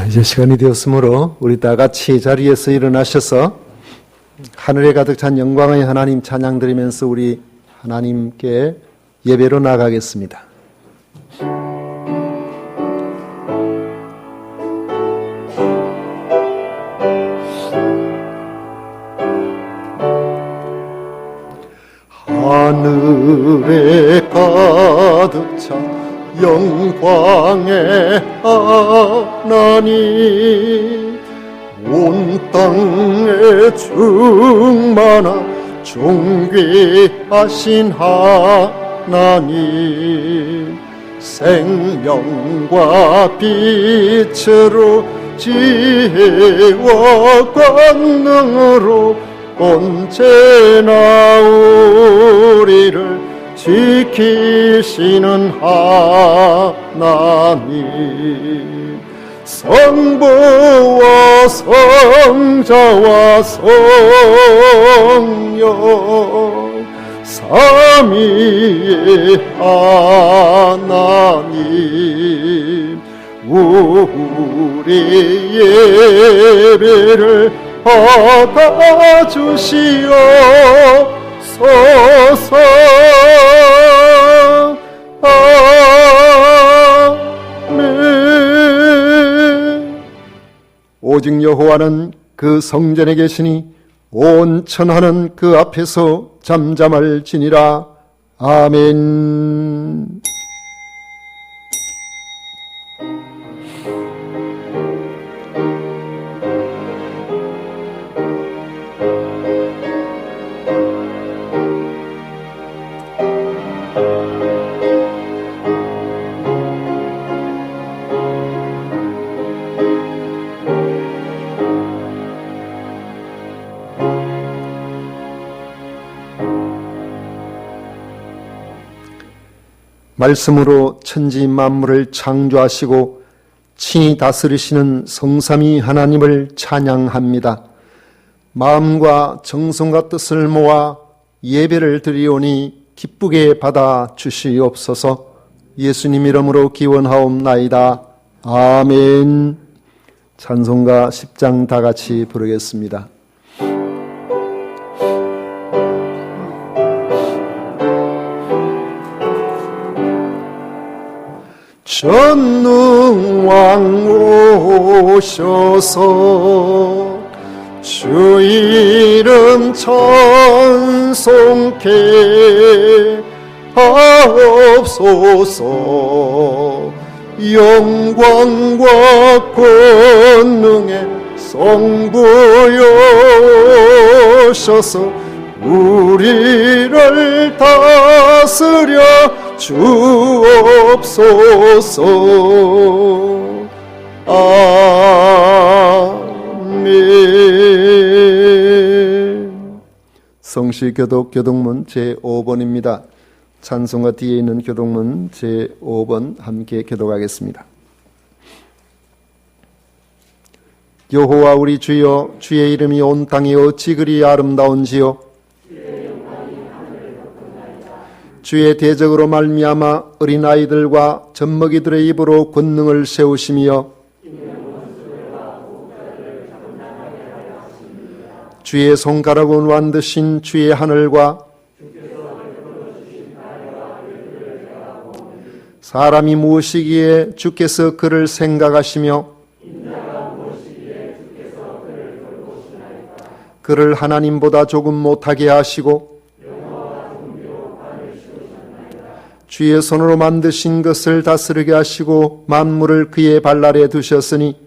이제 시간이 되었으므로 우리 다 같이 자리에서 일어나셔서 하늘에 가득 찬 영광의 하나님 찬양 드리면서 우리 하나님께 예배로 나가겠습니다. 하늘에 가득 찬 영광의 하나님, 온 땅에 충만한 존귀하신 하나님, 생명과 빛으로 지혜와 권능으로 언제나 우리를 지키시는 하나님, 성부와 성자와 성령 삼위의 하나님, 우리 예배를 받아주시옵소서. 아멘. 오직 여호와는 그 성전에 계시니 온 천하는 그 앞에서 잠잠할지니라. 아멘. 말씀으로 천지 만물을 창조하시고 친히 다스리시는 성삼위 하나님을 찬양합니다. 마음과 정성과 뜻을 모아 예배를 드리오니 기쁘게 받아 주시옵소서. 예수님 이름으로 기원하옵나이다. 아멘. 찬송가 10장 다 같이 부르겠습니다. 전능왕 오셔서 주 이름 찬송케 하옵소서. 영광과 권능의 성부여셔서 우리를 다스려 주옵소서. 아멘. 성시교독 교독문 제5번입니다. 찬송가 뒤에 있는 교독문 제5번 함께 교독하겠습니다. 여호와 우리 주여, 주의 이름이 온 땅에 어찌 그리 아름다운지요. 주의 대적으로 말미암아 어린아이들과 젖먹이들의 입으로 권능을 세우시며 주의 손가락은 완드신 주의 하늘과 사람이 무엇이기에 주께서 그를 생각하시며 그를 하나님보다 조금 못하게 하시고 주의 손으로 만드신 것을 다스리게 하시고 만물을 그의 발 아래 두셨으니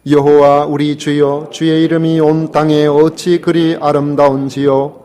여호와 우리 주여, 주의 이름이 온 땅에 어찌 그리 아름다운지요.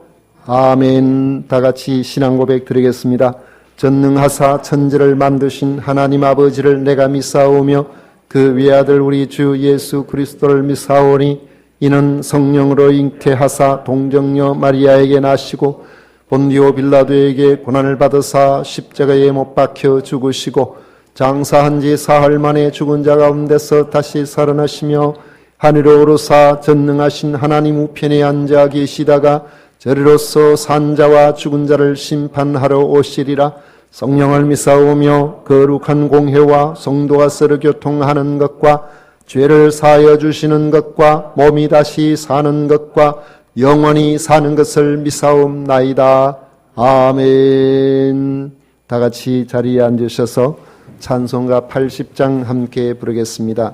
아멘. 다 같이 신앙 고백 드리겠습니다. 전능하사 천지를 만드신 하나님 아버지를 내가 믿사오며 그 외아들 우리 주 예수 그리스도를 믿사오니 이는 성령으로 잉태하사 동정녀 마리아에게 나시고 본디오 빌라도에게 고난을 받으사 십자가에 못 박혀 죽으시고 장사한 지 사흘 만에 죽은 자 가운데서 다시 살아나시며 하늘에 오르사 전능하신 하나님 우편에 앉아 계시다가 저리로서 산자와 죽은 자를 심판하러 오시리라. 성령을 믿사오며 거룩한 공회와 성도가 서로 교통하는 것과 죄를 사하여 주시는 것과 몸이 다시 사는 것과 영원히 사는 것을 믿사옵나이다. 아멘. 다 같이 자리에 앉으셔서 찬송가 80장 함께 부르겠습니다.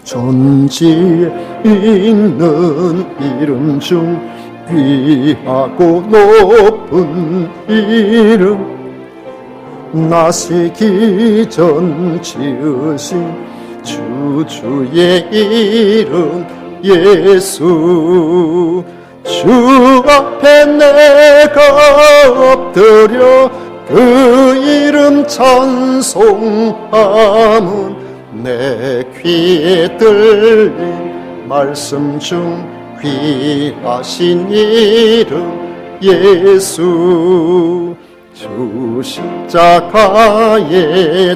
천지에 있는 이름 중 귀하고 높은 이름, 나시기 전 지으신 주의 이름 예수. 주 앞에 내가 엎드려 그 이름 찬송함은 내 귀에 들린 말씀 중 귀하신 이름 예수. 주 십자가에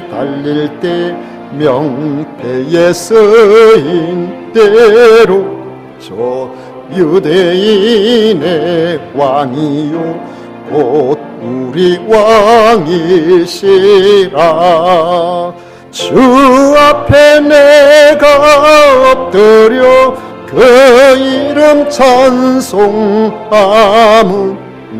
달릴 때 명패에 쓰인 대로 저 유대인의 왕이요 곧 우리 왕이시라. 주 앞에 내가 엎드려 그 이름 찬송함은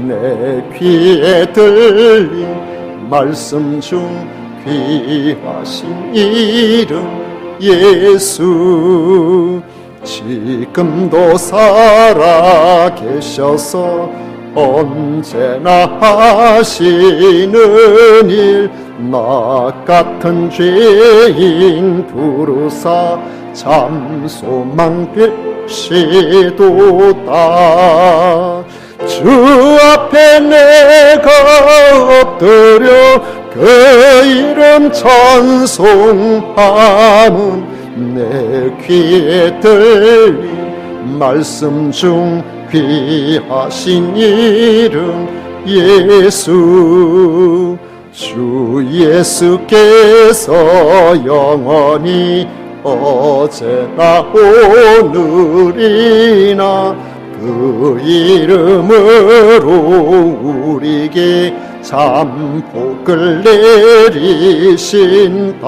내 귀에 들린 말씀 중 귀하신 이름 예수. 지금도 살아 계셔서 언제나 하시는 일, 나 같은 죄인 부르사 참 소망 되시도다. 주 앞에 내가 엎드려 그 이름 찬송함은 내 귀에 들린 말씀 중 귀하신 이름 예수. 주 예수께서 영원히 어제나 오늘이나 그 이름으로 우리에게 참 복을 내리신다.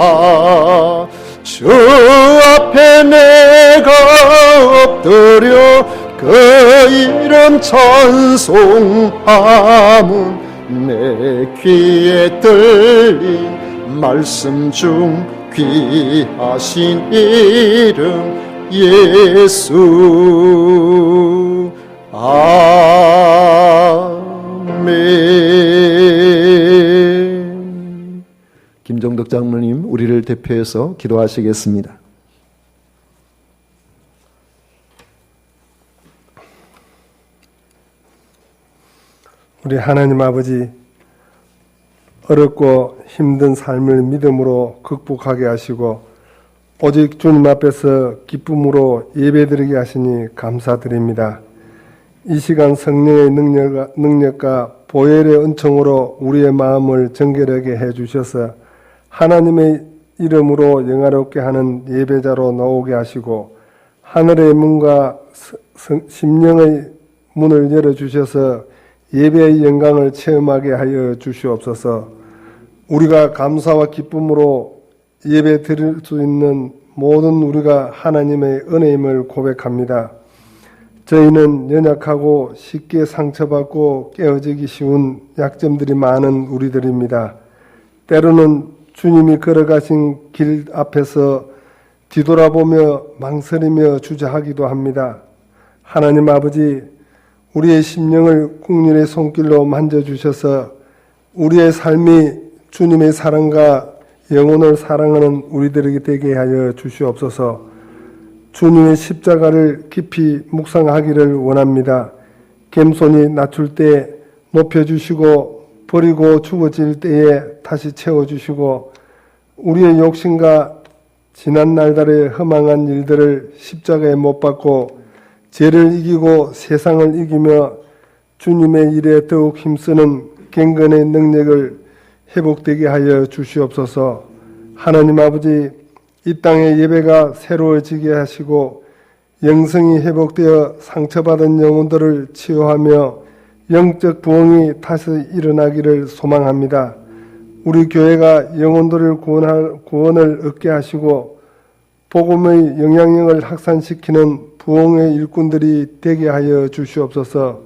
주 앞에 내가 엎드려 그 이름 찬송함은 내 귀에 들린 말씀 중 귀하신 이름 예수. 아멘. 김정덕 장로님, 우리를 대표해서 기도하시겠습니다. 우리 하나님 아버지, 어렵고 힘든 삶을 믿음으로 극복하게 하시고 오직 주님 앞에서 기쁨으로 예배드리게 하시니 감사드립니다. 이 시간 성령의 능력과 보혈의 은총으로 우리의 마음을 정결하게 해주셔서 하나님의 이름으로 영화롭게 하는 예배자로 나오게 하시고 하늘의 문과 심령의 문을 열어주셔서 예배의 영광을 체험하게 하여 주시옵소서. 우리가 감사와 기쁨으로 예배 드릴 수 있는 모든 우리가 하나님의 은혜임을 고백합니다. 저희는 연약하고 쉽게 상처받고 깨어지기 쉬운 약점들이 많은 우리들입니다. 때로는 주님이 걸어가신 길 앞에서 뒤돌아보며 망설이며 주저하기도 합니다. 하나님 아버지, 우리의 심령을 국률의 손길로 만져주셔서 우리의 삶이 주님의 사랑과 영혼을 사랑하는 우리들에게 되게 하여 주시옵소서. 주님의 십자가를 깊이 묵상하기를 원합니다. 겸손히 낮출 때 높여주시고 버리고 죽어질 때에 다시 채워주시고 우리의 욕심과 지난 날들의 허망한 일들을 십자가에 못 박고 죄를 이기고 세상을 이기며 주님의 일에 더욱 힘쓰는 경건의 능력을 회복되게 하여 주시옵소서. 하나님 아버지, 이 땅의 예배가 새로워지게 하시고 영성이 회복되어 상처받은 영혼들을 치유하며 영적 부흥이 다시 일어나기를 소망합니다. 우리 교회가 영혼들을 구원을 얻게 하시고 복음의 영향력을 확산시키는 부흥의 일꾼들이 되게 하여 주시옵소서.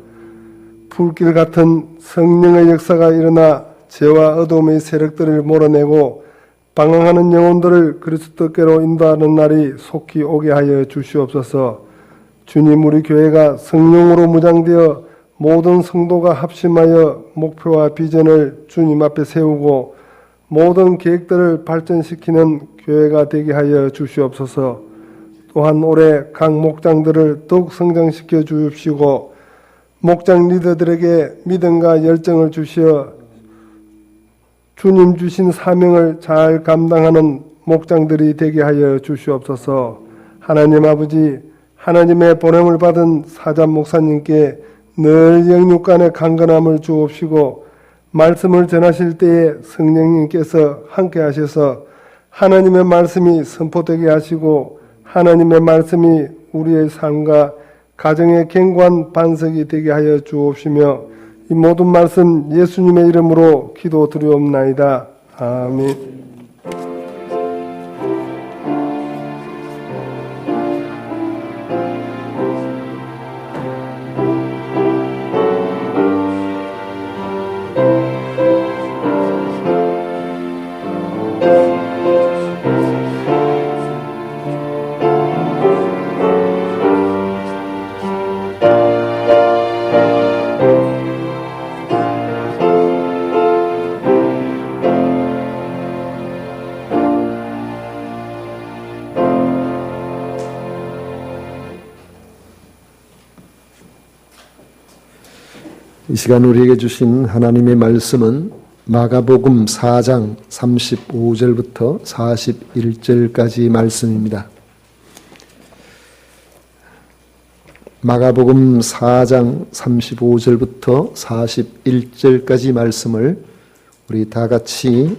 불길 같은 성령의 역사가 일어나 죄와 어둠의 세력들을 몰아내고 방황하는 영혼들을 그리스도께로 인도하는 날이 속히 오게 하여 주시옵소서. 주님, 우리 교회가 성령으로 무장되어 모든 성도가 합심하여 목표와 비전을 주님 앞에 세우고 모든 계획들을 발전시키는 교회가 되게 하여 주시옵소서. 또한 올해 각 목장들을 더욱 성장시켜 주십시고 목장 리더들에게 믿음과 열정을 주시어 주님 주신 사명을 잘 감당하는 목장들이 되게 하여 주시옵소서. 하나님 아버지, 하나님의 보냄을 받은 사자 목사님께 늘 영육간의 강건함을 주옵시고 말씀을 전하실 때에 성령님께서 함께 하셔서 하나님의 말씀이 선포되게 하시고 하나님의 말씀이 우리의 삶과 가정의 견고한 반석이 되게 하여 주옵시며 이 모든 말씀 예수님의 이름으로 기도드리옵나이다. 아멘. 이 시간 우리에게 주신 하나님의 말씀은 마가복음 4장 35절부터 41절까지 말씀입니다. 마가복음 4장 35절부터 41절까지 말씀을 우리 다 같이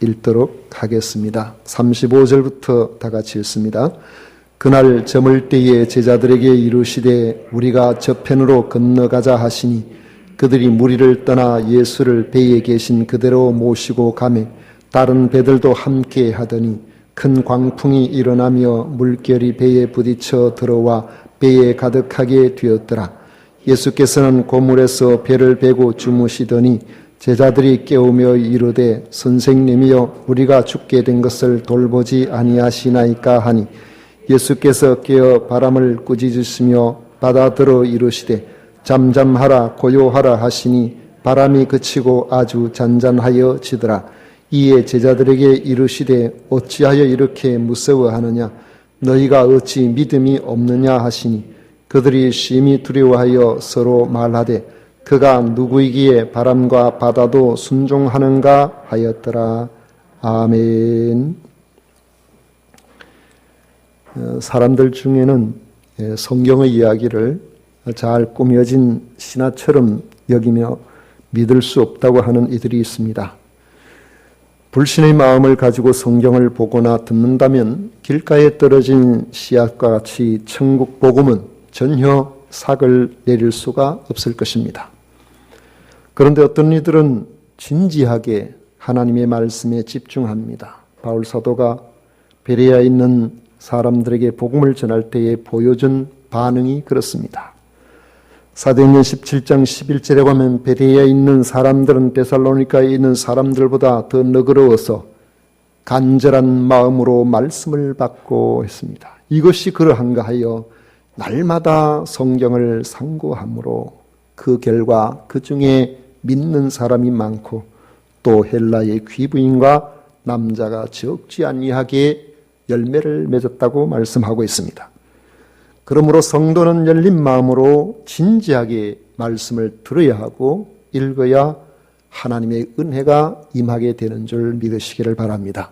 읽도록 하겠습니다. 35절부터 다 같이 읽습니다. 그날 저물 때에 제자들에게 이르시되 우리가 저편으로 건너가자 하시니 그들이 무리를 떠나 예수를 배에 계신 그대로 모시고 가매 다른 배들도 함께 하더니 큰 광풍이 일어나며 물결이 배에 부딪혀 들어와 배에 가득하게 되었더라. 예수께서는 고물에서 배를 베고 주무시더니 제자들이 깨우며 이르되 선생님이여 우리가 죽게 된 것을 돌보지 아니하시나이까 하니 예수께서 깨어 바람을 꾸짖으시며 바다들어 이르시되 잠잠하라 고요하라 하시니 바람이 그치고 아주 잔잔하여 지더라. 이에 제자들에게 이르시되 어찌하여 이렇게 무서워하느냐 너희가 어찌 믿음이 없느냐 하시니 그들이 심히 두려워하여 서로 말하되 그가 누구이기에 바람과 바다도 순종하는가 하였더라. 아멘. 사람들 중에는 성경의 이야기를 잘 꾸며진 신화처럼 여기며 믿을 수 없다고 하는 이들이 있습니다. 불신의 마음을 가지고 성경을 보거나 듣는다면 길가에 떨어진 씨앗과 같이 천국 복음은 전혀 삭을 내릴 수가 없을 것입니다. 그런데 어떤 이들은 진지하게 하나님의 말씀에 집중합니다. 바울 사도가 베레아에 있는 사람들에게 복음을 전할 때에 보여준 반응이 그렇습니다. 사도행전 17장 11절에 보면 베레아에 있는 사람들은 데살로니가에 있는 사람들보다 더 너그러워서 간절한 마음으로 말씀을 받고 했습니다. 이것이 그러한가 하여 날마다 성경을 상고함으로 그 결과 그 중에 믿는 사람이 많고 또 헬라의 귀부인과 남자가 적지 아니하게 열매를 맺었다고 말씀하고 있습니다. 그러므로 성도는 열린 마음으로 진지하게 말씀을 들어야 하고 읽어야 하나님의 은혜가 임하게 되는 줄 믿으시기를 바랍니다.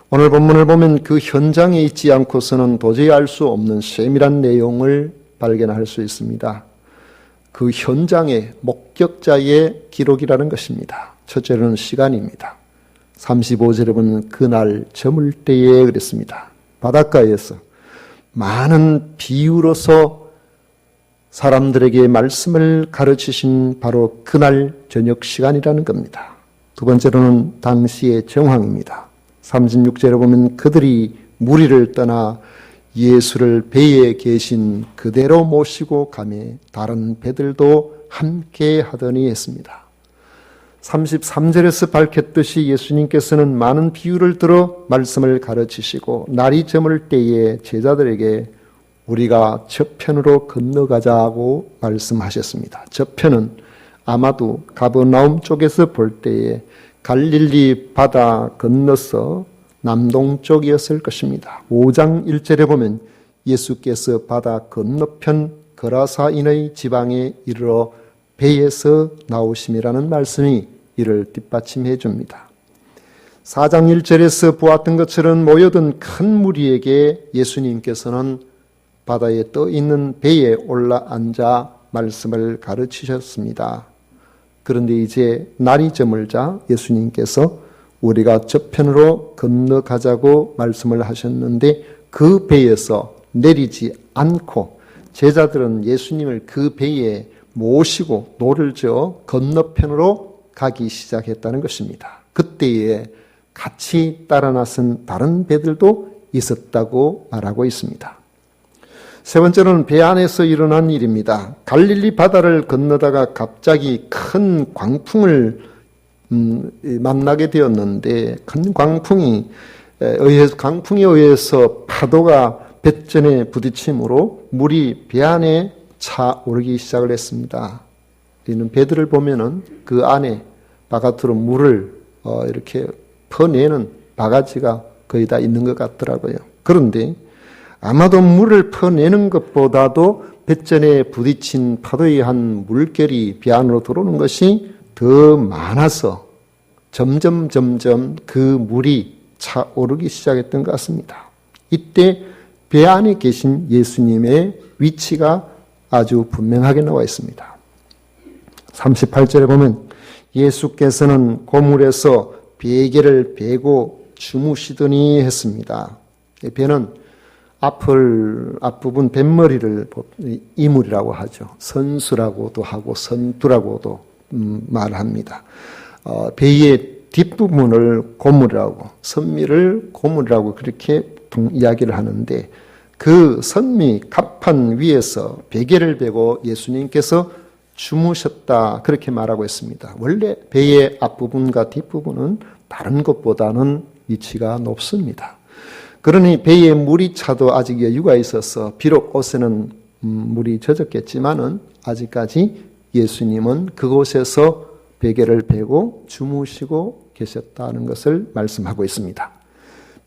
오늘 본문을 보면 그 현장에 있지 않고서는 도저히 알 수 없는 세밀한 내용을 발견할 수 있습니다. 그 현장의 목격자의 기록이라는 것입니다. 첫째로는 시간입니다. 35절에 보면 그날 저물 때에 그랬습니다. 바닷가에서 많은 비유로서 사람들에게 말씀을 가르치신 바로 그날 저녁 시간이라는 겁니다. 두 번째로는 당시의 정황입니다. 36절에 보면 그들이 무리를 떠나 예수를 배에 계신 그대로 모시고 가매 다른 배들도 함께 하더니 했습니다. 33절에서 밝혔듯이 예수님께서는 많은 비유를 들어 말씀을 가르치시고 날이 저물 때에 제자들에게 우리가 저편으로 건너가자고 말씀하셨습니다. 저편은 아마도 가버나움 쪽에서 볼 때에 갈릴리 바다 건너서 남동쪽이었을 것입니다. 5장 1절에 보면 예수께서 바다 건너편 거라사인의 지방에 이르러 배에서 나오심이라는 말씀이 이를 뒷받침해 줍니다. 4장 1절에서 보았던 것처럼 모여든 큰 무리에게 예수님께서는 바다에 떠 있는 배에 올라 앉아 말씀을 가르치셨습니다. 그런데 이제 날이 저물자 예수님께서 우리가 저편으로 건너가자고 말씀을 하셨는데 그 배에서 내리지 않고 제자들은 예수님을 그 배에 모시고 노를 저어 건너편으로 가기 시작했다는 것입니다. 그때에 같이 따라 나선 다른 배들도 있었다고 말하고 있습니다. 세 번째로는 배 안에서 일어난 일입니다. 갈릴리 바다를 건너다가 갑자기 큰 광풍을 만나게 되었는데 큰 광풍에 의해서 파도가 뱃전에 부딪힘으로 물이 배 안에 차 오르기 시작을 했습니다. 이는 배들을 보면은 그 안에 바깥으로 물을 이렇게 퍼내는 바가지가 거의 다 있는 것 같더라고요. 그런데 아마도 물을 퍼내는 것보다도 뱃전에 부딪힌 파도에 의한 물결이 배 안으로 들어오는 것이 더 많아서 점점 그 물이 차오르기 시작했던 것 같습니다. 이때 배 안에 계신 예수님의 위치가 아주 분명하게 나와 있습니다. 38절에 보면 예수께서는 고물에서 베개를 베고 주무시더니 했습니다. 배는 앞부분 뱃머리를 이물이라고 하죠. 선수라고도 하고 선두라고도 말합니다. 배의 뒷부분을 고물이라고, 선미를 고물이라고 그렇게 이야기를 하는데 그 선미 갑판 위에서 베개를 베고 예수님께서 주무셨다 그렇게 말하고 있습니다. 원래 배의 앞부분과 뒷부분은 다른 것보다는 위치가 높습니다. 그러니 배에 물이 차도 아직 여유가 있어서 비록 옷에는 물이 젖었겠지만은 아직까지 예수님은 그곳에서 베개를 베고 주무시고 계셨다는 것을 말씀하고 있습니다.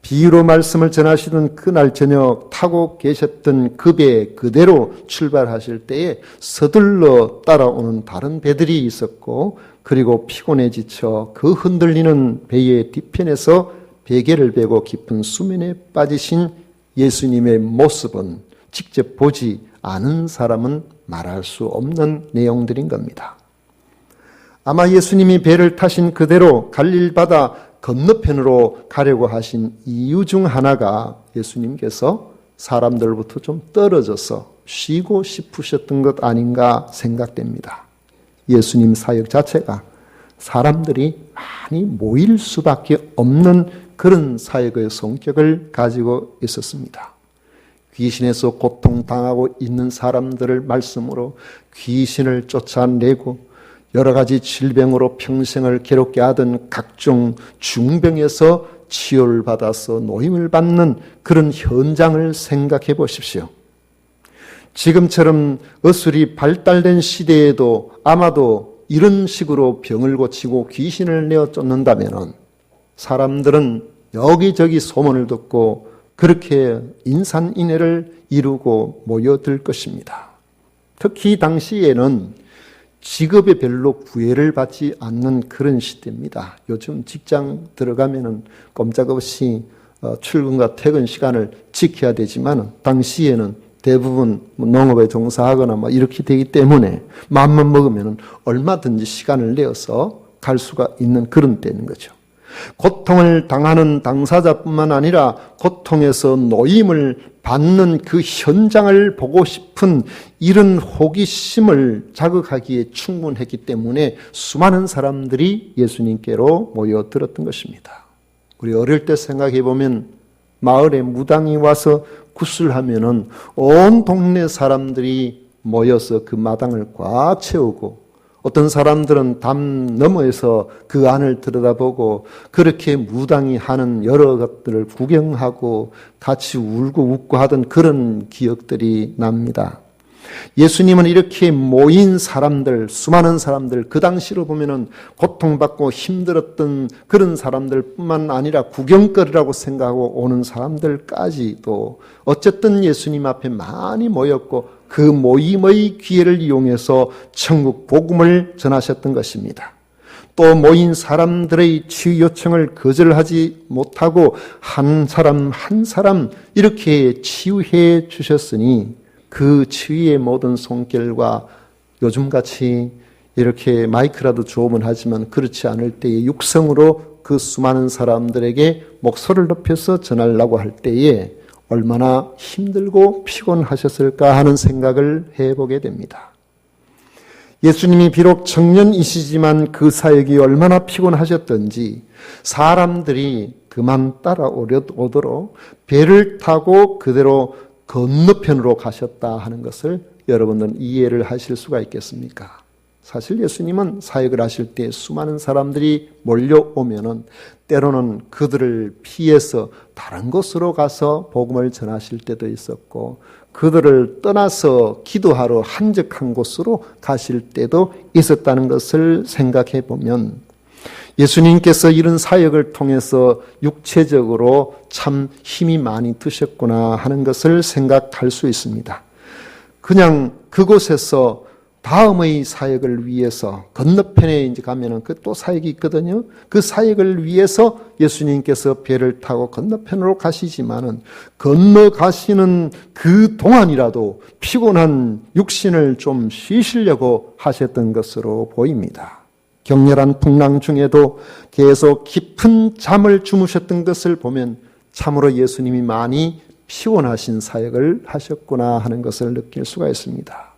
비유로 말씀을 전하시던 그날 저녁 타고 계셨던 그 배 그대로 출발하실 때에 서둘러 따라오는 다른 배들이 있었고 그리고 피곤해 지쳐 그 흔들리는 배의 뒤편에서 베개를 베고 깊은 수면에 빠지신 예수님의 모습은 직접 보지 않은 사람은 말할 수 없는 내용들인 겁니다. 아마 예수님이 배를 타신 그대로 갈릴 바다 건너편으로 가려고 하신 이유 중 하나가 예수님께서 사람들로부터 좀 떨어져서 쉬고 싶으셨던 것 아닌가 생각됩니다. 예수님 사역 자체가 사람들이 많이 모일 수밖에 없는 그런 사역의 성격을 가지고 있었습니다. 귀신에서 고통당하고 있는 사람들을 말씀으로 귀신을 쫓아내고 여러 가지 질병으로 평생을 괴롭게 하던 각종 중병에서 치유를 받아서 노임을 받는 그런 현장을 생각해 보십시오. 지금처럼 의술이 발달된 시대에도 아마도 이런 식으로 병을 고치고 귀신을 내어 쫓는다면 사람들은 여기저기 소문을 듣고 그렇게 인산인해를 이루고 모여들 것입니다. 특히 당시에는 직업에 별로 구애를 받지 않는 그런 시대입니다. 요즘 직장 들어가면은 꼼짝없이 출근과 퇴근 시간을 지켜야 되지만 당시에는 대부분 농업에 종사하거나 이렇게 되기 때문에 마음만 먹으면 얼마든지 시간을 내어서 갈 수가 있는 그런 때인 거죠. 고통을 당하는 당사자뿐만 아니라 고통에서 노임을 받는 그 현장을 보고 싶은 이런 호기심을 자극하기에 충분했기 때문에 수많은 사람들이 예수님께로 모여들었던 것입니다. 우리 어릴 때 생각해 보면 마을에 무당이 와서 구슬하면은 온 동네 사람들이 모여서 그 마당을 꽉 채우고, 어떤 사람들은 담 너머에서 그 안을 들여다보고 그렇게 무당이 하는 여러 것들을 구경하고 같이 울고 웃고 하던 그런 기억들이 납니다. 예수님은 이렇게 모인 사람들, 수많은 사람들, 그 당시로 보면은 고통받고 힘들었던 그런 사람들뿐만 아니라 구경거리라고 생각하고 오는 사람들까지도 어쨌든 예수님 앞에 많이 모였고 그 모임의 기회를 이용해서 천국 복음을 전하셨던 것입니다. 또 모인 사람들의 치유 요청을 거절하지 못하고 한 사람 한 사람 이렇게 치유해 주셨으니 그 치유의 모든 손길과 요즘같이 이렇게 마이크라도 주오면 하지만 그렇지 않을 때에 육성으로 그 수많은 사람들에게 목소리를 높여서 전하려고 할 때에 얼마나 힘들고 피곤하셨을까 하는 생각을 해보게 됩니다. 예수님이 비록 청년이시지만 그 사역이 얼마나 피곤하셨던지 사람들이 그만 따라오도록 배를 타고 그대로 건너편으로 가셨다 하는 것을 여러분들은 이해를 하실 수가 있겠습니까? 사실 예수님은 사역을 하실 때 수많은 사람들이 몰려오면은 때로는 그들을 피해서 다른 곳으로 가서 복음을 전하실 때도 있었고, 그들을 떠나서 기도하러 한적한 곳으로 가실 때도 있었다는 것을 생각해 보면 예수님께서 이런 사역을 통해서 육체적으로 참 힘이 많이 드셨구나 하는 것을 생각할 수 있습니다. 그냥 그곳에서 다음의 사역을 위해서 건너편에 이제 가면은 그 또 사역이 있거든요. 그 사역을 위해서 예수님께서 배를 타고 건너편으로 가시지만은 건너가시는 그 동안이라도 피곤한 육신을 좀 쉬시려고 하셨던 것으로 보입니다. 격렬한 풍랑 중에도 계속 깊은 잠을 주무셨던 것을 보면 참으로 예수님이 많이 피곤하신 사역을 하셨구나 하는 것을 느낄 수가 있습니다.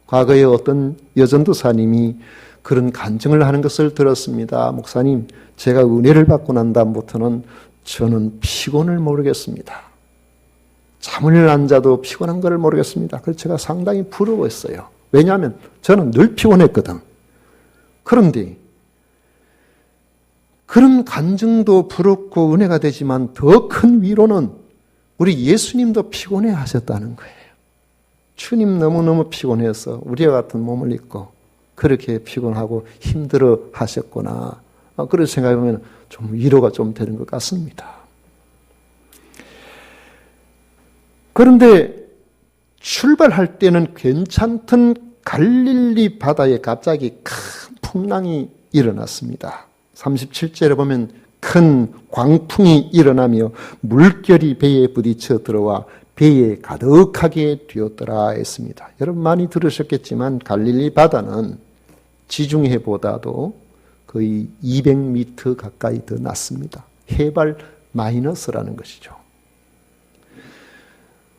과거에 어떤 여전도사님이 그런 간증을 하는 것을 들었습니다. 목사님, 제가 은혜를 받고 난 다음부터는 저는 피곤을 모르겠습니다. 잠을 안 자도 피곤한 걸 모르겠습니다. 그래서 제가 상당히 부러웠어요. 왜냐하면 저는 늘 피곤했거든. 그런데 그런 간증도 부럽고 은혜가 되지만 더 큰 위로는 우리 예수님도 피곤해 하셨다는 거예요. 주님 너무너무 피곤해서 우리와 같은 몸을 입고 그렇게 피곤하고 힘들어 하셨구나. 그런 생각해보면 좀 위로가 좀 되는 것 같습니다. 그런데 출발할 때는 괜찮던 갈릴리 바다에 갑자기 큰 풍랑이 일어났습니다. 37절에 보면 큰 광풍이 일어나며 물결이 배에 부딪혀 들어와 배에 가득하게 되었더라 했습니다. 여러분 많이 들으셨겠지만 갈릴리 바다는 지중해보다도 거의 200m 가까이 더 낮습니다. 해발 마이너스라는 것이죠.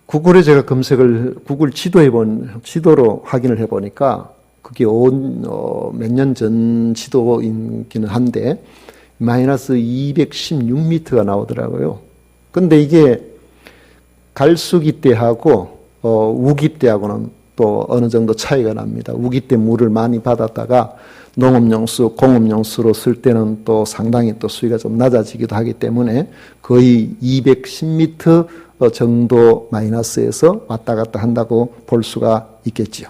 구글에 제가 구글 지도로 확인을 해보니까 그게 몇 년 전 지도이기는 한데 마이너스 216m가 나오더라고요. 근데 이게 갈수기 때하고 우기 때하고는 또 어느 정도 차이가 납니다. 우기 때 물을 많이 받았다가 농업용수, 공업용수로 쓸 때는 또 상당히 또 수위가 좀 낮아지기도 하기 때문에 거의 210m 정도 마이너스에서 왔다 갔다 한다고 볼 수가 있겠지요.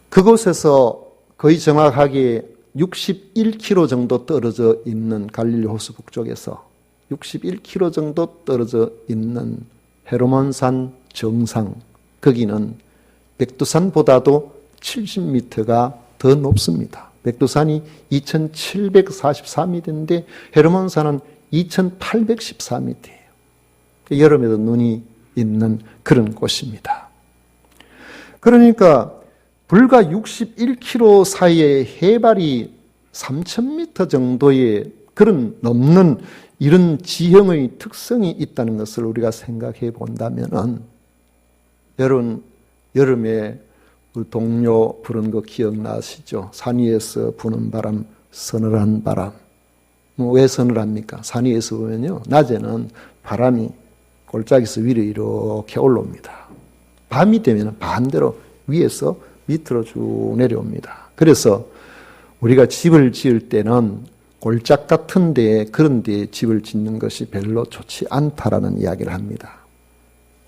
그곳에서 거의 정확하게 61km 정도 떨어져 있는 갈릴리 호수 북쪽에서 61km 정도 떨어져 있는 헤르몬산 정상, 거기는 백두산보다도 70m가 더 높습니다. 백두산이 2744m인데 헤르몬산은 2814m예요. 여름에도 눈이 있는 그런 곳입니다. 그러니까 불과 61km 사이에 해발이 3,000m 정도의 그런 넘는 이런 지형의 특성이 있다는 것을 우리가 생각해 본다면은, 여러분 여름에 우리 동료 부른 거 기억나시죠? 산 위에서 부는 바람, 서늘한 바람. 왜 서늘합니까? 산 위에서 보면요, 낮에는 바람이 골짜기에서 위로 이렇게 올라옵니다. 밤이 되면 반대로 위에서 밑으로 쭉 내려옵니다. 그래서 우리가 집을 지을 때는 골짝 같은 데, 그런 데에 집을 짓는 것이 별로 좋지 않다라는 이야기를 합니다.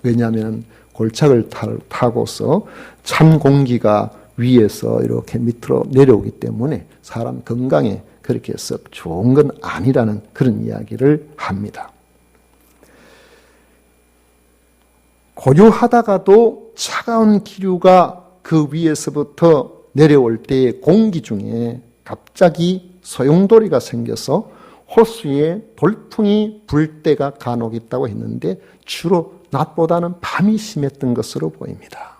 왜냐하면 골짝을 타고서 찬 공기가 위에서 이렇게 밑으로 내려오기 때문에 사람 건강에 그렇게 썩 좋은 건 아니라는 그런 이야기를 합니다. 고요하다가도 차가운 기류가 그 위에서부터 내려올 때의 공기 중에 갑자기 소용돌이가 생겨서 호수에 돌풍이 불 때가 간혹 있다고 했는데 주로 낮보다는 밤이 심했던 것으로 보입니다.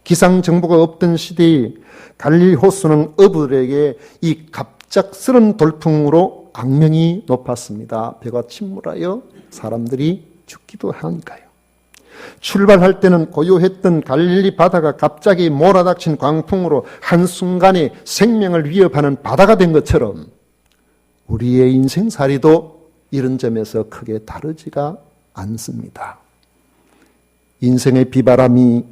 기상정보가 없던 시대에 갈릴리 호수는 어부들에게 이 갑작스런 돌풍으로 악명이 높았습니다. 배가 침몰하여 사람들이 죽기도 하니까요. 출발할 때는 고요했던 갈릴리 바다가 갑자기 몰아닥친 광풍으로 한순간에 생명을 위협하는 바다가 된 것처럼 우리의 인생살이도 이런 점에서 크게 다르지가 않습니다. 인생의 비바람이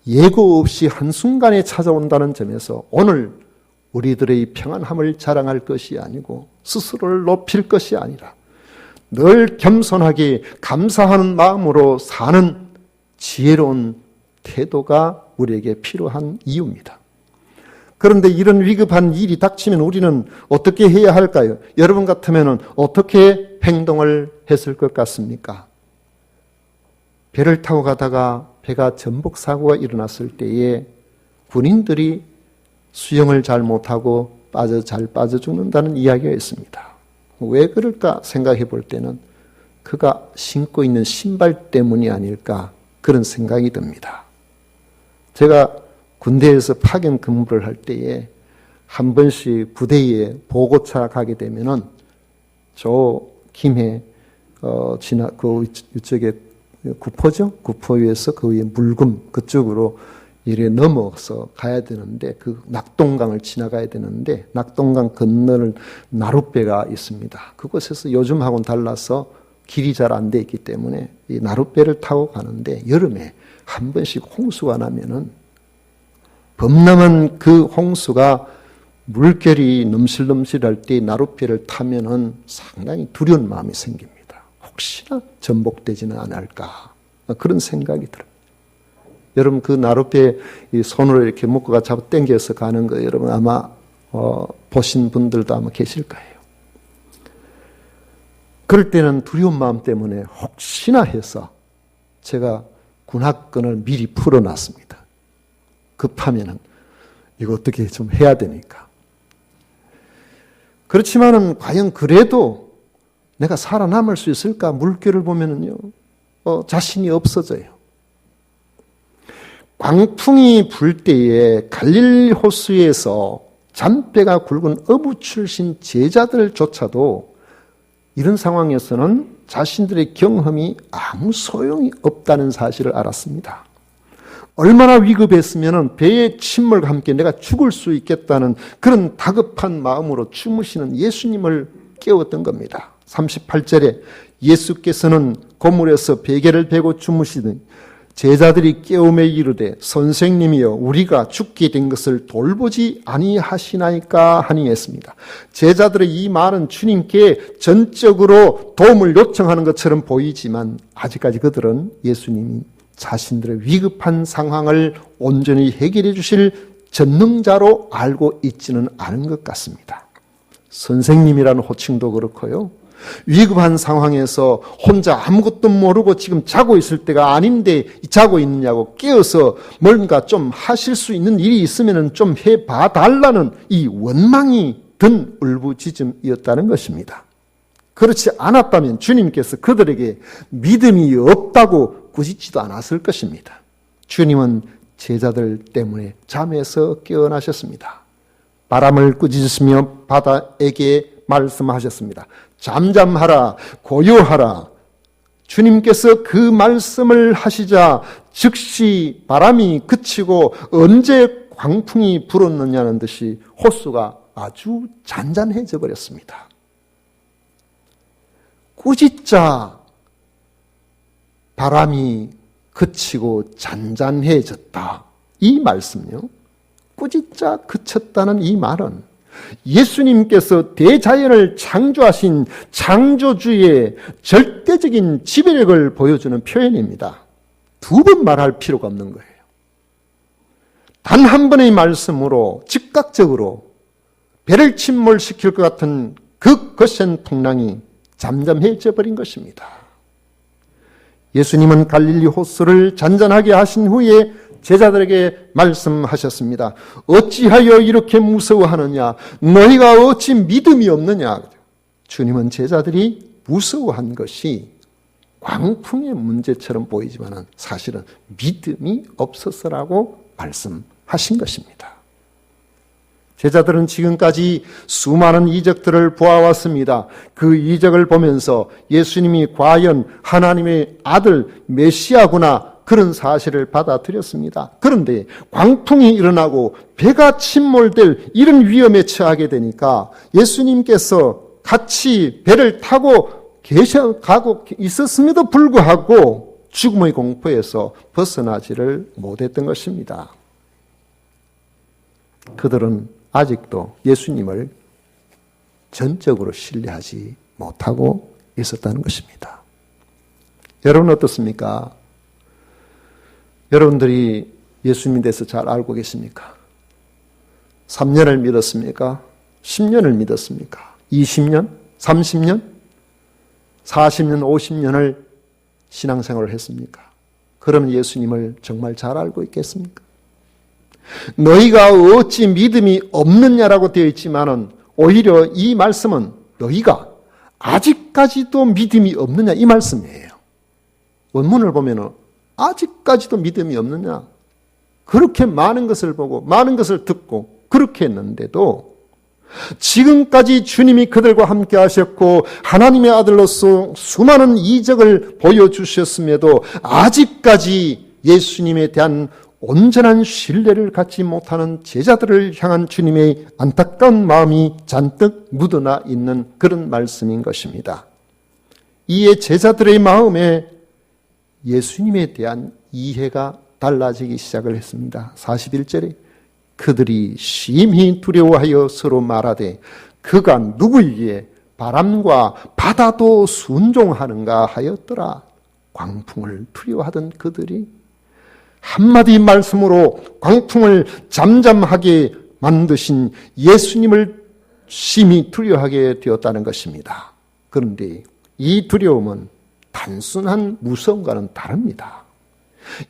예고 없이 한순간에 찾아온다는 점에서 오늘 우리들의 평안함을 자랑할 것이 아니고 스스로를 높일 것이 아니라 늘 겸손하게 감사하는 마음으로 사는 지혜로운 태도가 우리에게 필요한 이유입니다. 그런데 이런 위급한 일이 닥치면 우리는 어떻게 해야 할까요? 여러분 같으면 어떻게 행동을 했을 것 같습니까? 배를 타고 가다가 배가 전복 사고가 일어났을 때에 군인들이 수영을 잘 못하고 잘 빠져 죽는다는 이야기가 있습니다. 왜 그럴까 생각해 볼 때는 그가 신고 있는 신발 때문이 아닐까 그런 생각이 듭니다. 제가 군대에서 파견 근무를 할 때에 한 번씩 부대에 보고차 가게 되면은 저 김해 이쪽에 구포죠? 구포 위에서 그 위에 물금 그쪽으로 이래 넘어서 가야 되는데 그 낙동강을 지나가야 되는데 낙동강 건너는 나룻배가 있습니다. 그곳에서 요즘하고는 달라서 길이 잘 안 돼 있기 때문에 이 나룻배를 타고 가는데 여름에 한 번씩 홍수가 나면은 범람한 그 홍수가 물결이 넘실넘실할 때 나룻배를 타면은 상당히 두려운 마음이 생깁니다. 혹시나 전복되지는 않을까 그런 생각이 들어요. 여러분 그 나룻배 손으로 이렇게 묶어가 잡아 당겨서 가는 거 여러분 아마 보신 분들도 아마 계실 거예요. 그럴 때는 두려운 마음 때문에 혹시나 해서 제가 군합근을 미리 풀어놨습니다. 급하면은 이거 어떻게 좀 해야 되니까. 그렇지만은 과연 그래도 내가 살아남을 수 있을까? 물결을 보면은요, 자신이 없어져요. 광풍이 불 때에 갈릴리 호수에서 잔뼈가 굵은 어부 출신 제자들조차도 이런 상황에서는 자신들의 경험이 아무 소용이 없다는 사실을 알았습니다. 얼마나 위급했으면 배의 침몰과 함께 내가 죽을 수 있겠다는 그런 다급한 마음으로 주무시는 예수님을 깨웠던 겁니다. 38절에 예수께서는 고물에서 베개를 베고 주무시더니 제자들이 깨우며 이르되 선생님이여 우리가 죽게 된 것을 돌보지 아니하시나이까 하니 했습니다. 제자들의 이 말은 주님께 전적으로 도움을 요청하는 것처럼 보이지만 아직까지 그들은 예수님이 자신들의 위급한 상황을 온전히 해결해 주실 전능자로 알고 있지는 않은 것 같습니다. 선생님이라는 호칭도 그렇고요. 위급한 상황에서 혼자 아무것도 모르고 지금 자고 있을 때가 아닌데 자고 있느냐고 깨어서 뭔가 좀 하실 수 있는 일이 있으면 좀 해봐 달라는 이 원망이 든 울부짖음이었다는 것입니다. 그렇지 않았다면 주님께서 그들에게 믿음이 없다고 꾸짖지도 않았을 것입니다. 주님은 제자들 때문에 잠에서 깨어나셨습니다. 바람을 꾸짖으시며 바다에게 말씀하셨습니다. 잠잠하라, 고요하라. 주님께서 그 말씀을 하시자 즉시 바람이 그치고 언제 광풍이 불었느냐는 듯이 호수가 아주 잔잔해져 버렸습니다. 꾸짖자 바람이 그치고 잔잔해졌다. 이 말씀요. 꾸짖자 그쳤다는 이 말은 예수님께서 대자연을 창조하신 창조주의 절대적인 지배력을 보여주는 표현입니다. 두 번 말할 필요가 없는 거예요. 단 한 번의 말씀으로 즉각적으로 배를 침몰시킬 것 같은 그 거센 풍랑이 잠잠해져 버린 것입니다. 예수님은 갈릴리 호수를 잔잔하게 하신 후에 제자들에게 말씀하셨습니다. 어찌하여 이렇게 무서워하느냐? 너희가 어찌 믿음이 없느냐? 주님은 제자들이 무서워한 것이 광풍의 문제처럼 보이지만 사실은 믿음이 없었어라고 말씀하신 것입니다. 제자들은 지금까지 수많은 이적들을 보아왔습니다. 그 이적을 보면서 예수님이 과연 하나님의 아들 메시아구나 그런 사실을 받아들였습니다. 그런데 광풍이 일어나고 배가 침몰될 이런 위험에 처하게 되니까 예수님께서 같이 배를 타고 가고 있었음에도 불구하고 죽음의 공포에서 벗어나지를 못했던 것입니다. 그들은 아직도 예수님을 전적으로 신뢰하지 못하고 있었다는 것입니다. 여러분 어떻습니까? 여러분들이 예수님에 대해서 잘 알고 계십니까? 3년을 믿었습니까? 10년을 믿었습니까? 20년? 30년? 40년, 50년을 신앙생활을 했습니까? 그러면 예수님을 정말 잘 알고 있겠습니까? 너희가 어찌 믿음이 없느냐라고 되어 있지만은 오히려 이 말씀은 너희가 아직까지도 믿음이 없느냐 이 말씀이에요. 원문을 보면은 아직까지도 믿음이 없느냐? 그렇게 많은 것을 보고 많은 것을 듣고 그렇게 했는데도 지금까지 주님이 그들과 함께 하셨고 하나님의 아들로서 수많은 이적을 보여주셨음에도 아직까지 예수님에 대한 온전한 신뢰를 갖지 못하는 제자들을 향한 주님의 안타까운 마음이 잔뜩 묻어나 있는 그런 말씀인 것입니다. 이에 제자들의 마음에 예수님에 대한 이해가 달라지기 시작을 했습니다. 41절에 그들이 심히 두려워하여 서로 말하되 그가 누구이기에 바람과 바다도 순종하는가 하였더라. 광풍을 두려워하던 그들이 한마디 말씀으로 광풍을 잠잠하게 만드신 예수님을 심히 두려워하게 되었다는 것입니다. 그런데 이 두려움은 단순한 무서움과는 다릅니다.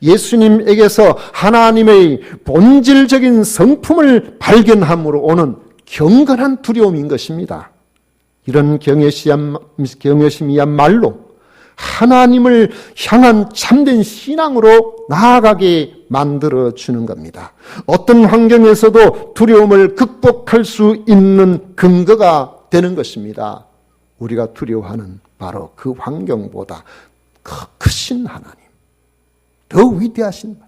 예수님에게서 하나님의 본질적인 성품을 발견함으로 오는 경건한 두려움인 것입니다. 이런 경외심이야말로 하나님을 향한 참된 신앙으로 나아가게 만들어주는 겁니다. 어떤 환경에서도 두려움을 극복할 수 있는 근거가 되는 것입니다. 우리가 두려워하는 바로 그 환경보다 크신 하나님, 더 위대하신 분.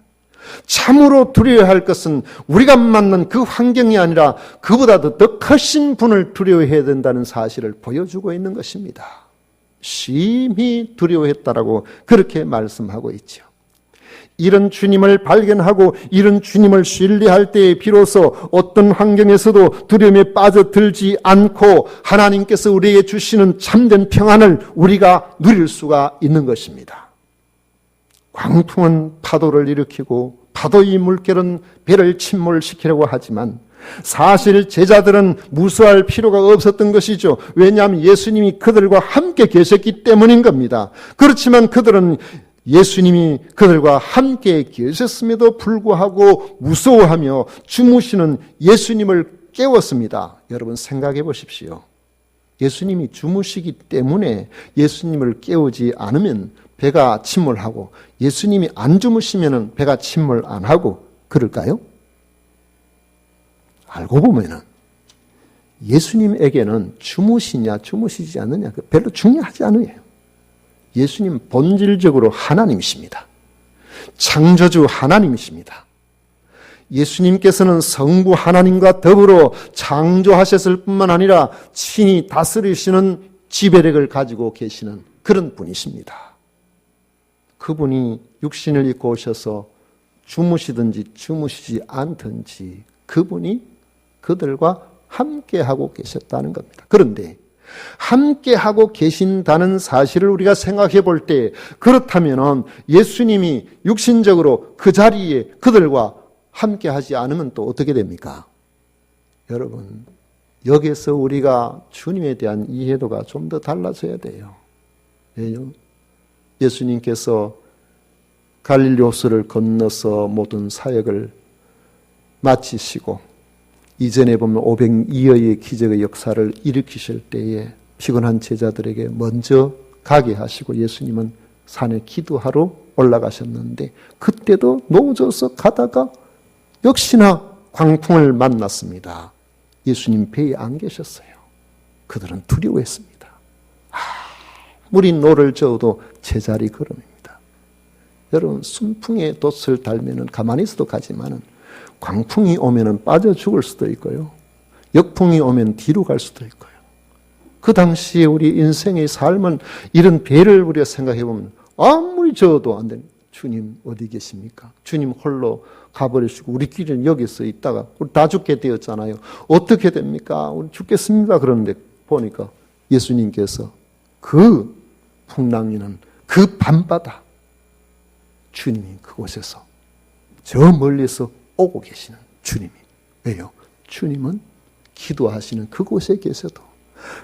참으로 두려워할 것은 우리가 만난 그 환경이 아니라 그보다도 더 크신 분을 두려워해야 된다는 사실을 보여주고 있는 것입니다. 심히 두려워했다라고 그렇게 말씀하고 있죠. 이런 주님을 발견하고 이런 주님을 신뢰할 때에 비로소 어떤 환경에서도 두려움에 빠져들지 않고 하나님께서 우리에게 주시는 참된 평안을 우리가 누릴 수가 있는 것입니다. 광풍은 파도를 일으키고 파도의 물결은 배를 침몰시키려고 하지만 사실 제자들은 무서워할 필요가 없었던 것이죠. 왜냐하면 예수님이 그들과 함께 계셨기 때문인 겁니다. 그렇지만 그들은 예수님이 그들과 함께 계셨음에도 불구하고 무서워하며 주무시는 예수님을 깨웠습니다. 여러분 생각해 보십시오. 예수님이 주무시기 때문에 예수님을 깨우지 않으면 배가 침몰하고 예수님이 안 주무시면 배가 침몰 안 하고 그럴까요? 알고 보면은 예수님에게는 주무시냐 주무시지 않느냐 별로 중요하지 않아요. 예수님 본질적으로 하나님이십니다. 창조주 하나님이십니다. 예수님께서는 성부 하나님과 더불어 창조하셨을 뿐만 아니라 친히 다스리시는 지배력을 가지고 계시는 그런 분이십니다. 그분이 육신을 입고 오셔서 주무시든지 주무시지 않든지 그분이 그들과 함께하고 계셨다는 겁니다. 그런데 함께하고 계신다는 사실을 우리가 생각해 볼 때 그렇다면 예수님이 육신적으로 그 자리에 그들과 함께하지 않으면 또 어떻게 됩니까? 여러분, 여기서 우리가 주님에 대한 이해도가 좀 더 달라져야 돼요. 왜요? 예수님께서 갈릴리 호수를 건너서 모든 사역을 마치시고 이전에 보면 502여의 기적의 역사를 일으키실 때에 피곤한 제자들에게 먼저 가게 하시고 예수님은 산에 기도하러 올라가셨는데 그때도 노져서 가다가 역시나 광풍을 만났습니다. 예수님 배에 안 계셨어요. 그들은 두려워했습니다. 아무리 노를 저어도 제자리 걸음입니다. 여러분, 순풍에 돛을 달면은 가만히 있어도 가지만은 광풍이 오면은 빠져 죽을 수도 있고요. 역풍이 오면 뒤로 갈 수도 있고요. 그 당시에 우리 인생의 삶은 이런 배를 우리가 생각해 보면 아무리 저어도 안 됩니다. 주님 어디 계십니까? 주님 홀로 가버리시고 우리끼리는 여기서 있다가 우리 다 죽게 되었잖아요. 어떻게 됩니까? 우리 죽겠습니다. 그런데 보니까 예수님께서 그 풍랑이는 그 밤바다 주님이 그곳에서 저 멀리서 오고 계시는 주님이. 왜요? 주님은 기도하시는 그곳에 계셔도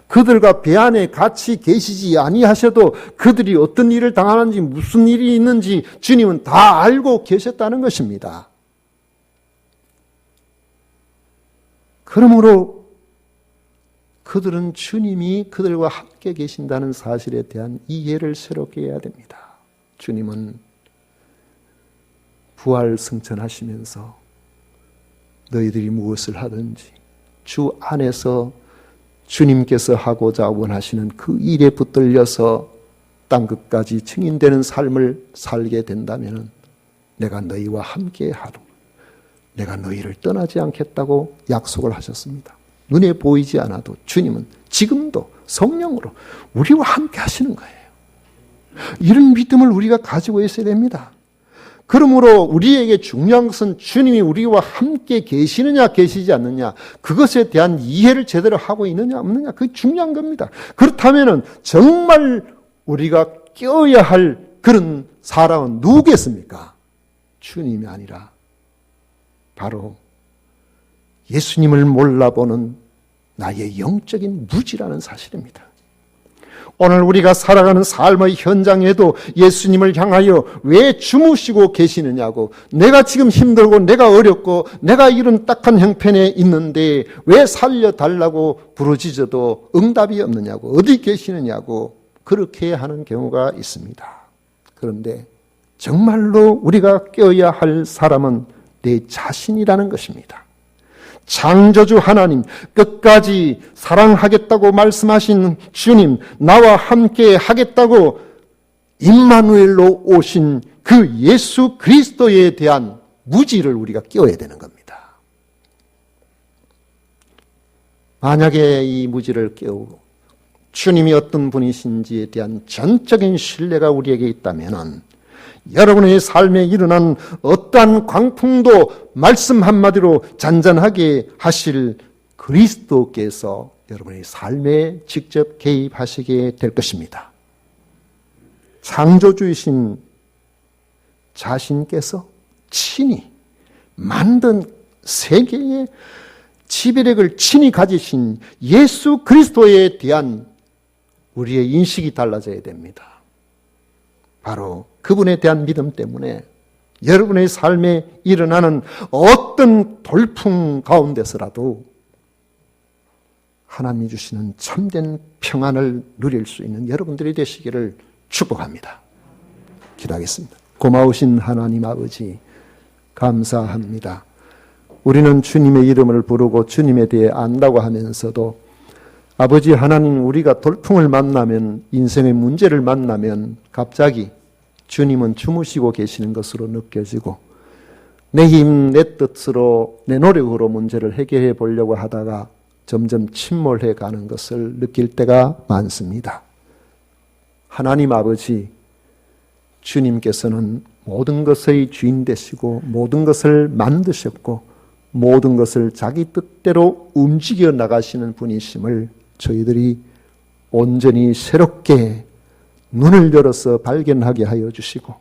그들과 배 안에 같이 계시지 아니하셔도 그들이 어떤 일을 당하는지 무슨 일이 있는지 주님은 다 알고 계셨다는 것입니다. 그러므로 그들은 주님이 그들과 함께 계신다는 사실에 대한 이해를 새롭게 해야 됩니다. 주님은 부활 승천하시면서 너희들이 무엇을 하든지 주 안에서 주님께서 하고자 원하시는 그 일에 붙들려서 땅끝까지 증인되는 삶을 살게 된다면 내가 너희와 함께 하루 내가 너희를 떠나지 않겠다고 약속을 하셨습니다. 눈에 보이지 않아도 주님은 지금도 성령으로 우리와 함께 하시는 거예요. 이런 믿음을 우리가 가지고 있어야 됩니다. 그러므로 우리에게 중요한 것은 주님이 우리와 함께 계시느냐 계시지 않느냐 그것에 대한 이해를 제대로 하고 있느냐 없느냐 그게 중요한 겁니다. 그렇다면 정말 우리가 깨어야 할 그런 사람은 누구겠습니까? 주님이 아니라 바로 예수님을 몰라보는 나의 영적인 무지라는 사실입니다. 오늘 우리가 살아가는 삶의 현장에도 예수님을 향하여 왜 주무시고 계시느냐고, 내가 지금 힘들고 내가 어렵고 내가 이런 딱한 형편에 있는데 왜 살려달라고 부르짖어도 응답이 없느냐고, 어디 계시느냐고 그렇게 하는 경우가 있습니다. 그런데 정말로 우리가 깨어야 할 사람은 내 자신이라는 것입니다. 창조주 하나님, 끝까지 사랑하겠다고 말씀하신 주님, 나와 함께 하겠다고 임마누엘로 오신 그 예수 그리스도에 대한 무지를 우리가 깨워야 되는 겁니다. 만약에 이 무지를 깨우고 주님이 어떤 분이신지에 대한 전적인 신뢰가 우리에게 있다면 여러분의 삶에 일어난 어떠한 광풍도 말씀 한마디로 잔잔하게 하실 그리스도께서 여러분의 삶에 직접 개입하시게 될 것입니다. 창조주이신 자신께서 친히 만든 세계의 지배력을 친히 가지신 예수 그리스도에 대한 우리의 인식이 달라져야 됩니다. 바로 그분에 대한 믿음 때문에 여러분의 삶에 일어나는 어떤 돌풍 가운데서라도 하나님이 주시는 참된 평안을 누릴 수 있는 여러분들이 되시기를 축복합니다. 기도하겠습니다. 고마우신 하나님 아버지, 감사합니다. 우리는 주님의 이름을 부르고 주님에 대해 안다고 하면서도 아버지 하나님, 우리가 돌풍을 만나면, 인생의 문제를 만나면 갑자기 주님은 주무시고 계시는 것으로 느껴지고 내 힘, 내 뜻으로, 내 노력으로 문제를 해결해 보려고 하다가 점점 침몰해 가는 것을 느낄 때가 많습니다. 하나님 아버지, 주님께서는 모든 것의 주인 되시고 모든 것을 만드셨고 모든 것을 자기 뜻대로 움직여 나가시는 분이심을 저희들이 온전히 새롭게 눈을 열어서 발견하게 하여 주시고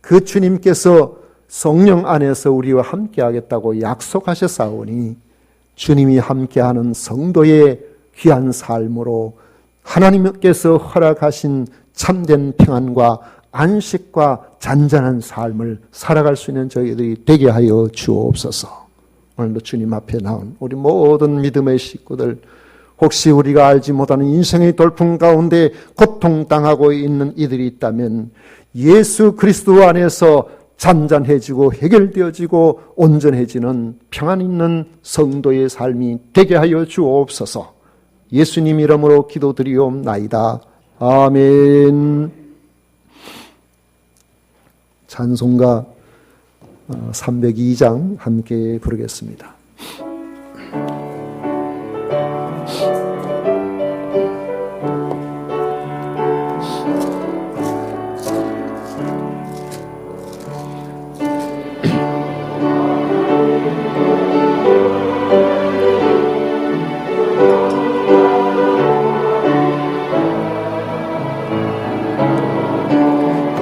그 주님께서 성령 안에서 우리와 함께 하겠다고 약속하셨사오니 주님이 함께하는 성도의 귀한 삶으로 하나님께서 허락하신 참된 평안과 안식과 잔잔한 삶을 살아갈 수 있는 저희들이 되게 하여 주옵소서. 오늘도 주님 앞에 나온 우리 모든 믿음의 식구들, 혹시 우리가 알지 못하는 인생의 돌풍 가운데 고통당하고 있는 이들이 있다면 예수 그리스도 안에서 잔잔해지고 해결되어지고 온전해지는 평안 있는 성도의 삶이 되게 하여 주옵소서. 예수님 이름으로 기도드리옵나이다. 아멘. 찬송가 302장 함께 부르겠습니다.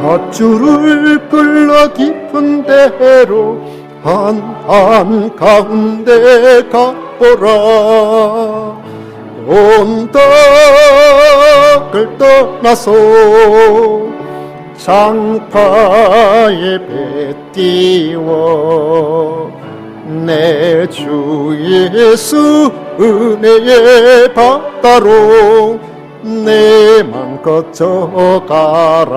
밧줄을 끌러 깊은 데로 한가운데 가보라. 온덕을 떠나서 장파에 배 띄워 내 주 예수 은혜의 바다로 내 맘껏 져가라.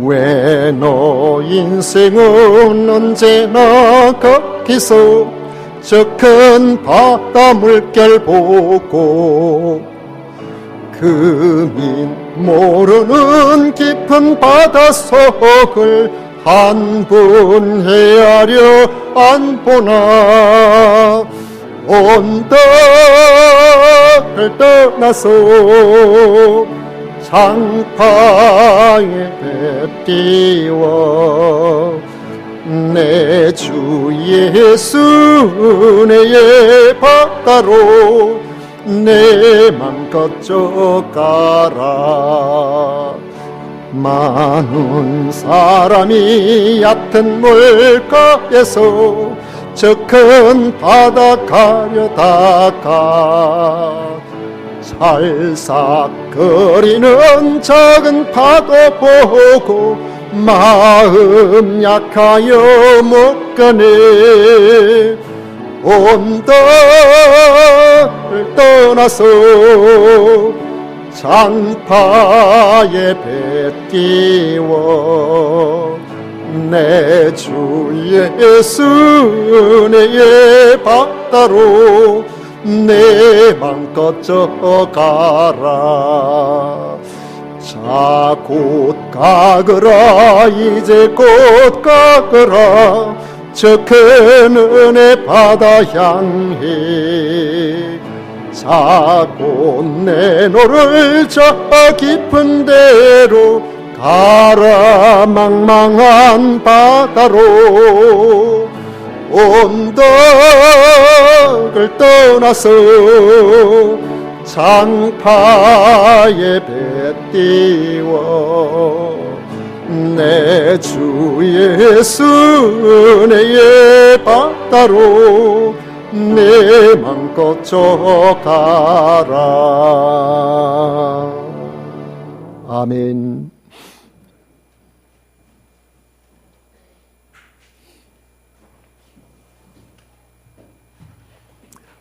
왜 너 인생은 언제나 거기서 저 큰 바다 물결 보고 금인 모르는 깊은 바닷속을 한 분 헤아려 안 보나. 온덕을 떠나서 장파에 배 띄워 내 주 예수 은혜의 바다로 내 맘껏 져가라. 많은 사람이 얕은 물가에서 저 큰 바다 가려다가 살싹거리는 작은 파도 보고 마음 약하여 못 가네. 온덕을 떠나서 장파에 배 띄워 내 주 예수 은혜의 바다로 내 맘껏 져가라. 자 곧 가거라. 이제 곧 가거라. 저 큰 은혜 바다 향해. 자 곧 내 노를 저 깊은 데로 가라. 망망한 바다로 온덕을 떠나서 장파에 배 띄워 내 주 예수 은혜의 바다로 내 맘껏 져가라. 아멘.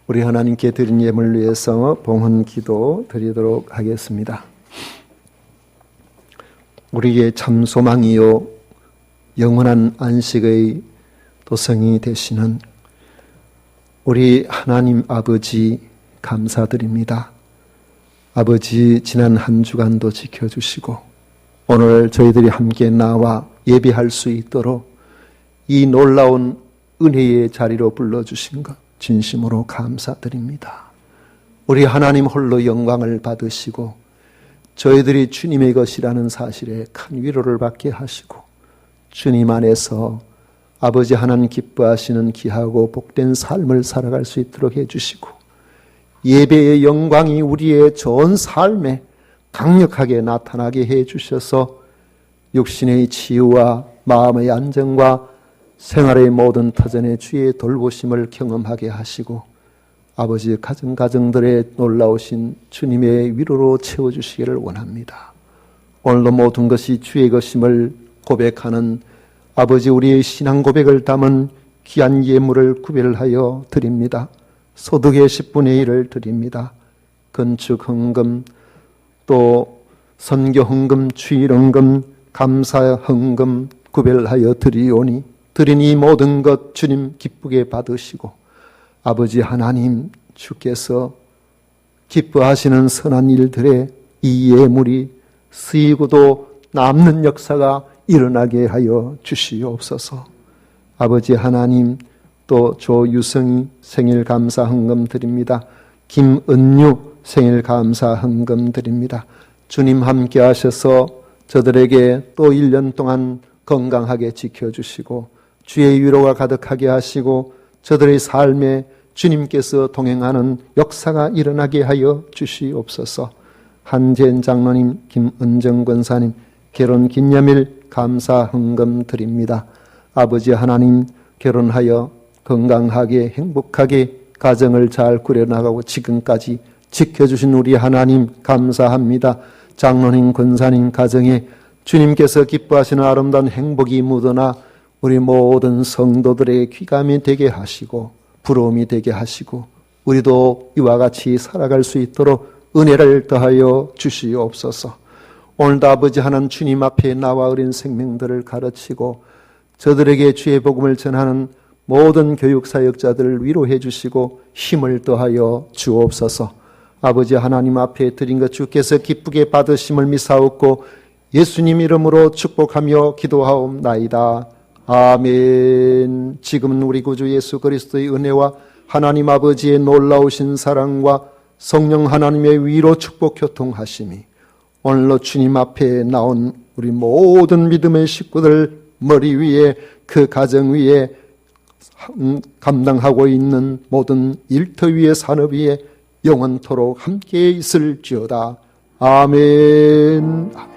우리 하나님께 드린 예물 위해서 봉헌 기도 드리도록 하겠습니다. 우리의 참 소망이요 영원한 안식의 또 도성이 되시는 우리 하나님 아버지 감사드립니다. 아버지 지난 한 주간도 지켜주시고 오늘 저희들이 함께 나와 예배할 수 있도록 이 놀라운 은혜의 자리로 불러주신 것 진심으로 감사드립니다. 우리 하나님 홀로 영광을 받으시고 저희들이 주님의 것이라는 사실에 큰 위로를 받게 하시고 주님 안에서 아버지 하나님 기뻐하시는 귀하고 복된 삶을 살아갈 수 있도록 해주시고 예배의 영광이 우리의 좋은 삶에 강력하게 나타나게 해주셔서 육신의 치유와 마음의 안정과 생활의 모든 터전의 주의 돌보심을 경험하게 하시고 아버지 가정들의 놀라우신 주님의 위로로 채워주시기를 원합니다. 오늘도 모든 것이 주의 것임을 고백하는 아버지 우리의 신앙 고백을 담은 귀한 예물을 구별하여 드립니다. 소득의 10분의 1을 드립니다. 건축 헌금, 또 선교 헌금, 주일 헌금, 감사 헌금 구별하여 드리오니 드린 이 모든 것 주님 기쁘게 받으시고 아버지 하나님 주께서 기뻐하시는 선한 일들에 이 예물이 쓰이고도 남는 역사가 일어나게 하여 주시옵소서. 아버지 하나님 또 조유성이 생일 감사 헌금 드립니다. 김은유 생일 감사 헌금 드립니다. 주님 함께 하셔서 저들에게 또 1년 동안 건강하게 지켜주시고 주의 위로가 가득하게 하시고 저들의 삶에 주님께서 동행하는 역사가 일어나게 하여 주시옵소서. 한재인 장로님, 김은정 권사님 결혼 기념일 감사 헌금 드립니다. 아버지 하나님 결혼하여 건강하게 행복하게 가정을 잘 꾸려나가고 지금까지 지켜주신 우리 하나님 감사합니다. 장로님, 권사님 가정에 주님께서 기뻐하시는 아름다운 행복이 묻어나 우리 모든 성도들의 귀감이 되게 하시고 부러움이 되게 하시고 우리도 이와 같이 살아갈 수 있도록 은혜를 더하여 주시옵소서. 오늘도 아버지 하나님 주님 앞에 나와 어린 생명들을 가르치고 저들에게 주의 복음을 전하는 모든 교육사역자들을 위로해 주시고 힘을 더하여 주옵소서. 아버지 하나님 앞에 드린 것 주께서 기쁘게 받으심을 미사옵고 예수님 이름으로 축복하며 기도하옵나이다. 아멘. 지금은 우리 구주 예수 그리스도의 은혜와 하나님 아버지의 놀라우신 사랑과 성령 하나님의 위로 축복 교통하심이 오늘로 주님 앞에 나온 우리 모든 믿음의 식구들 머리 위에 그 가정 위에 감당하고 있는 모든 일터 위에 산업 위에 영원토록 함께 있을지어다. 아멘.